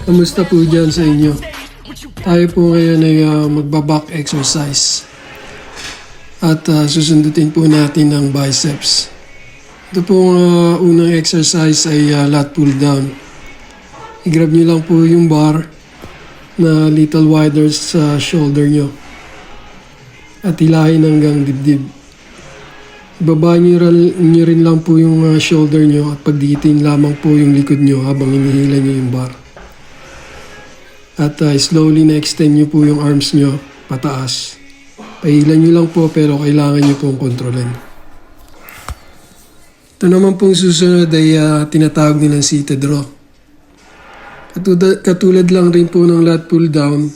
Kamusta po dyan sa inyo? Tayo po ngayon ay magbaback exercise. At susundutin po natin ang biceps. Ito pong unang exercise ay lat pull down. I-grab nyo lang po yung bar na little wider sa shoulder nyo. At hilahin hanggang dibdib. Ibaba nyo rin lang po yung shoulder nyo at pagdikitin lamang po yung likod nyo habang hinihila nyo yung bar. At slowly na-extend nyo po yung arms nyo pataas. Pahilan nyo lang po pero kailangan nyo pong kontrolin. Ito naman pong susunod ay tinatawag nilang seated row. Katulad lang rin po ng lat pull down,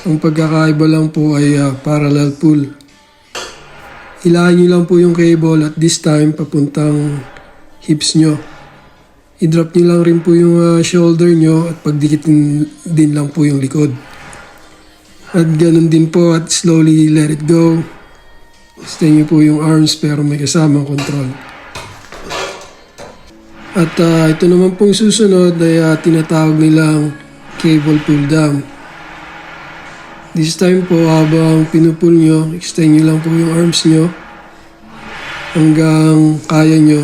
ang pagkakaiba lang po ay parallel pull. Hilahin nyo lang po yung cable at this time papuntang hips nyo. I-drop nyo lang rin po yung shoulder nyo at pagdikitin din lang po yung likod. At ganun din po at slowly let it go. Stay nyo po yung arms pero may kasamang control. At ito naman pong susunod ay tinatawag nilang cable pull down. This time po habang pinupull nyo, extend nyo lang po yung arms nyo hanggang kaya nyo.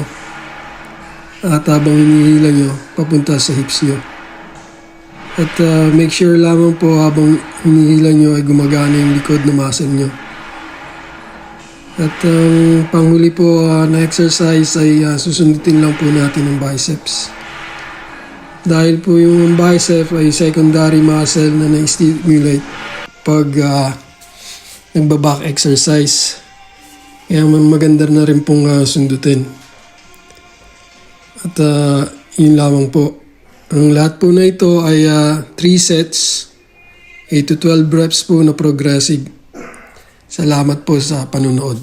At habang hinihila nyo, papunta sa hips nyo. At make sure lamang po habang hinihila nyo ay gumagana yung likod na muscle nyo. At panghuli po na exercise ay susundutin lang po natin ang biceps. Dahil po yung bicep ay secondary muscle na na-stimulate pag nagbaback exercise. Kaya maganda na rin pong sundutin. At yun lamang po. Ang lahat po na ito ay 3 sets, 8 to 12 reps po na progressive. Salamat po sa panonood.